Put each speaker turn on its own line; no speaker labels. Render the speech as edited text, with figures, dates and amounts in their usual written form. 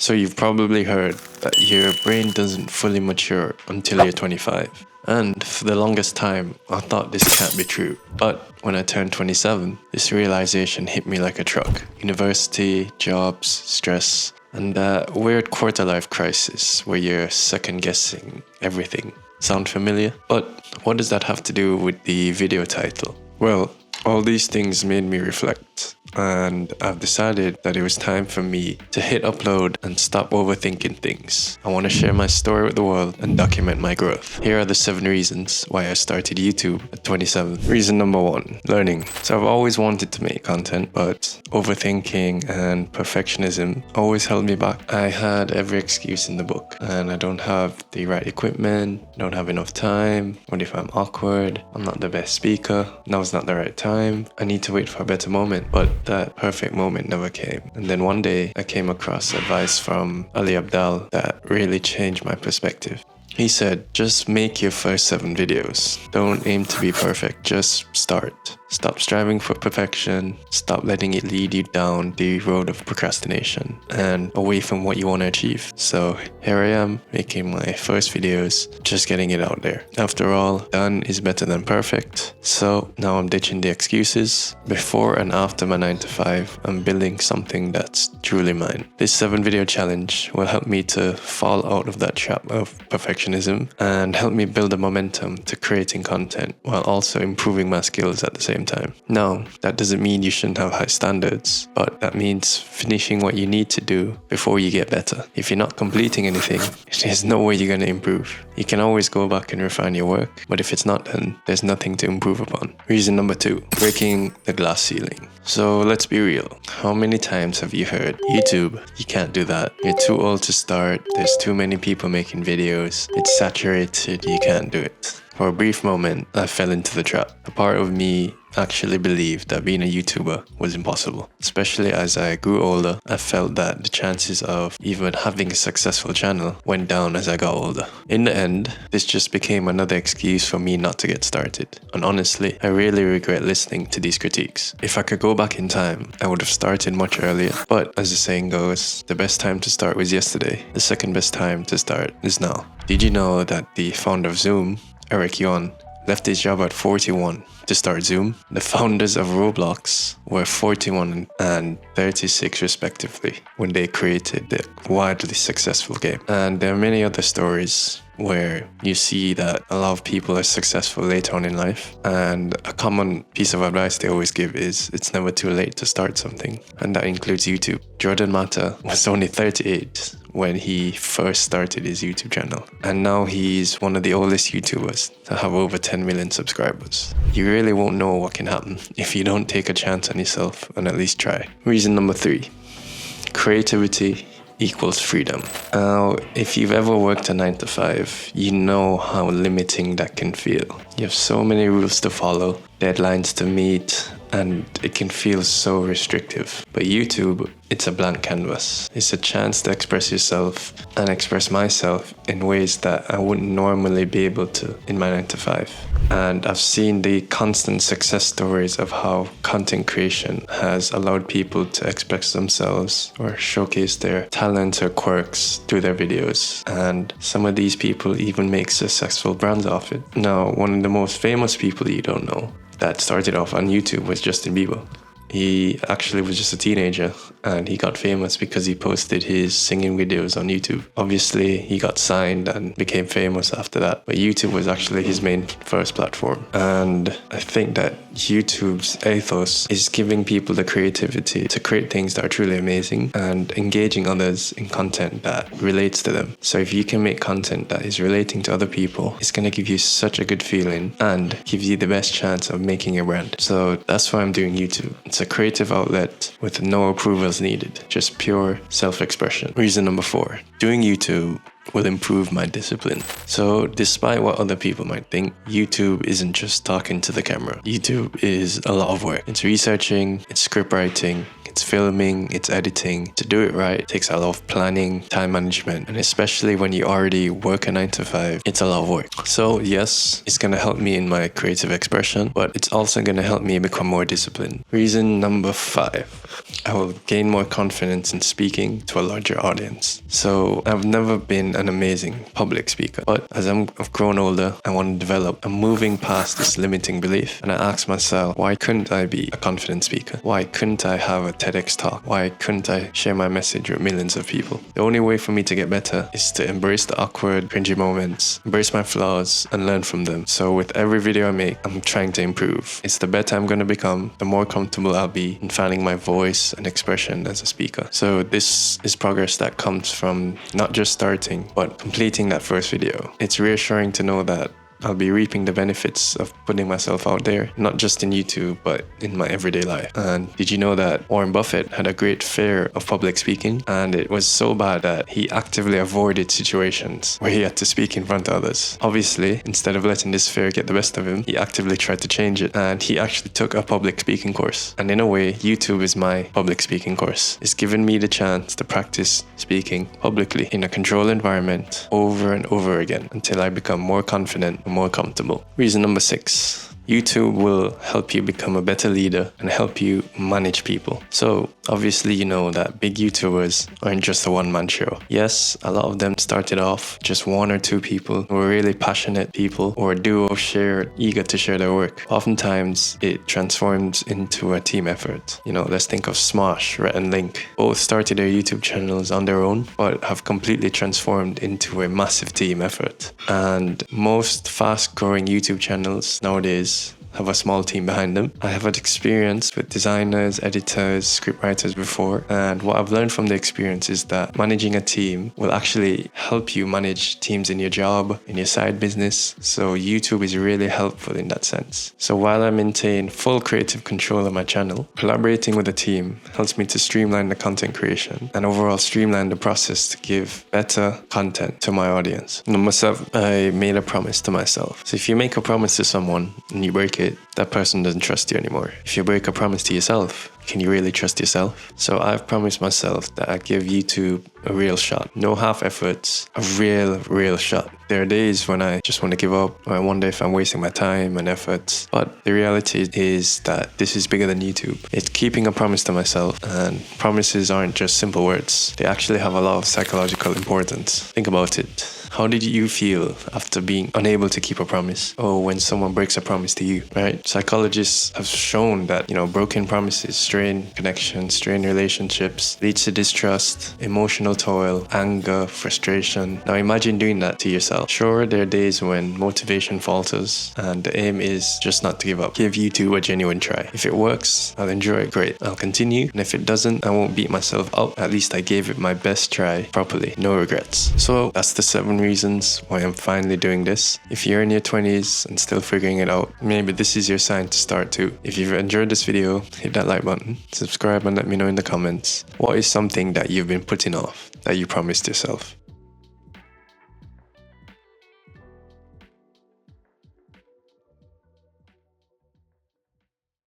So you've probably heard that your brain doesn't fully mature until you're 25. And for the longest time, I thought this can't be true. But when I turned 27, this realization hit me like a truck. University, jobs, stress, and that weird quarter-life crisis where you're second-guessing everything. Sound familiar? But what does that have to do with the video title? Well, all these things made me reflect, and I've decided that it was time for me to hit upload and stop overthinking things. I want to share my story with the world and document my growth. Here are the 7 reasons why I started YouTube at 27. Reason number 1, learning. So I've always wanted to make content, but overthinking and perfectionism always held me back. I had every excuse in the book, and I don't have the right equipment, don't have enough time. What if I'm awkward? I'm not the best speaker. Now's not the right time. I need to wait for a better moment. But that perfect moment never came. And then one day I came across advice from Ali Abdal that really changed my perspective. He said, just make your first 7 videos. Don't aim to be perfect, just start. Stop striving for perfection, stop letting it lead you down the road of procrastination and away from what you want to achieve. So here I am, making my first videos, just getting it out there. After all, done is better than perfect. So now I'm ditching the excuses. Before and after my 9 to 5, I'm building something that's truly mine. This 7 video challenge will help me to fall out of that trap of perfectionism and help me build a momentum to creating content while also improving my skills at the same time. Now, that doesn't mean you shouldn't have high standards, but that means finishing what you need to do before you get better. If you're not completing anything, there's no way you're going to improve. You can always go back and refine your work, but if it's not done, there's nothing to improve upon. Reason number 2, breaking the glass ceiling. So let's be real. How many times have you heard, YouTube, you can't do that. You're too old to start. There's too many people making videos. It's saturated. You can't do it. For a brief moment, I fell into the trap. A part of me actually believed that being a YouTuber was impossible. Especially as I grew older, I felt that the chances of even having a successful channel went down as I got older. In the end, this just became another excuse for me not to get started. And honestly, I really regret listening to these critiques. If I could go back in time, I would have started much earlier. But as the saying goes, the best time to start was yesterday. The second best time to start is now. Did you know that the founder of Zoom, Eric Yuan, left his job at 41 to start Zoom? The founders of Roblox were 41 and 36 respectively when they created the widely successful game. And there are many other stories where you see that a lot of people are successful later on in life. And a common piece of advice they always give is it's never too late to start something. And that includes YouTube. Jordan Mata was only 38 when he first started his YouTube channel. And now he's one of the oldest YouTubers to have over 10 million subscribers. You really won't know what can happen if you don't take a chance on yourself and at least try. Reason number 3, creativity equals freedom. Now, if you've ever worked a 9 to 5, you know how limiting that can feel. You have so many rules to follow, deadlines to meet, and it can feel so restrictive. But YouTube, it's a blank canvas. It's a chance to express yourself and express myself in ways that I wouldn't normally be able to in my 9 to 5. And I've seen the constant success stories of how content creation has allowed people to express themselves or showcase their talents or quirks through their videos. And some of these people even make successful brands off it. Now, one of the most famous people you don't know that started off on YouTube was Justin Bieber. He actually was just a teenager and he got famous because he posted his singing videos on YouTube. Obviously, he got signed and became famous after that, but YouTube was actually his main first platform. And I think that YouTube's ethos is giving people the creativity to create things that are truly amazing and engaging others in content that relates to them. So if you can make content that is relating to other people, it's going to give you such a good feeling and give you the best chance of making a brand. So that's why I'm doing YouTube. It's a creative outlet with no approvals needed, just pure self-expression. Reason number 4, doing YouTube will improve my discipline. So despite what other people might think, YouTube isn't just talking to the camera. YouTube is a lot of work. It's researching, it's script writing, it's filming, it's editing. To do it right takes a lot of planning, time management, and especially when you already work a 9 to 5, it's a lot of work. So yes, it's gonna help me in my creative expression, but it's also gonna help me become more disciplined. Reason number 5, I will gain more confidence in speaking to a larger audience. So I've never been an amazing public speaker, but as I've grown older, I want to develop. I'm moving past this limiting belief, and I ask myself, why couldn't I be a confident speaker? Why couldn't I have a TEDx talk? Why couldn't I share my message with millions of people? The only way for me to get better is to embrace the awkward, cringy moments, embrace my flaws, and learn from them. So with every video I make, I'm trying to improve. It's the better I'm going to become, the more comfortable I'll be in finding my voice and expression as a speaker. So this is progress that comes from not just starting, but completing that first video. It's reassuring to know that I'll be reaping the benefits of putting myself out there, not just in YouTube, but in my everyday life. And did you know that Warren Buffett had a great fear of public speaking? And it was so bad that he actively avoided situations where he had to speak in front of others. Obviously, instead of letting this fear get the best of him, he actively tried to change it. And he actually took a public speaking course. And in a way, YouTube is my public speaking course. It's given me the chance to practice speaking publicly in a controlled environment over and over again until I become more confident, more comfortable. Reason number 6. YouTube will help you become a better leader and help you manage people. So obviously you know that big YouTubers aren't just a one-man show. Yes, a lot of them started off just 1 or 2 people who were really passionate people, or a duo eager to share their work. Oftentimes it transforms into a team effort. Let's think of Smosh, Rhett and Link. Both started their YouTube channels on their own, but have completely transformed into a massive team effort. And most fast-growing YouTube channels nowadays have a small team behind them. I have had experience with designers, editors, scriptwriters before, and what I've learned from the experience is that managing a team will actually help you manage teams in your job, in your side business. So YouTube is really helpful in that sense. So while I maintain full creative control of my channel, collaborating with a team helps me to streamline the content creation and overall streamline the process to give better content to my audience. Number 7, I made a promise to myself. So if you make a promise to someone and you break it, that person doesn't trust you anymore. If you break a promise to yourself, can you really trust yourself? So I've promised myself that I give YouTube a real shot. No half efforts, a real shot. There are days when I just want to give up, or I wonder if I'm wasting my time and efforts. But the reality is that this is bigger than YouTube. It's keeping a promise to myself, and promises aren't just simple words. They actually have a lot of psychological importance. Think about it. How did you feel after being unable to keep a promise, or when someone breaks a promise to you, right? Psychologists have shown that, broken promises strain connections, strain relationships, leads to distrust, emotional toil, anger, frustration. Now imagine doing that to yourself. Sure, there are days when motivation falters, and the aim is just not to give up. Give YouTube a genuine try. If it works, I'll enjoy it, great. I'll continue, and if it doesn't, I won't beat myself up. At least I gave it my best try properly. No regrets. So that's the 7 reasons why I'm finally doing this. If you're in your 20s and still figuring it out, maybe this is your sign to start too. If you've enjoyed this video, hit that like button, subscribe, and let me know in the comments what is something that you've been putting off that you promised yourself.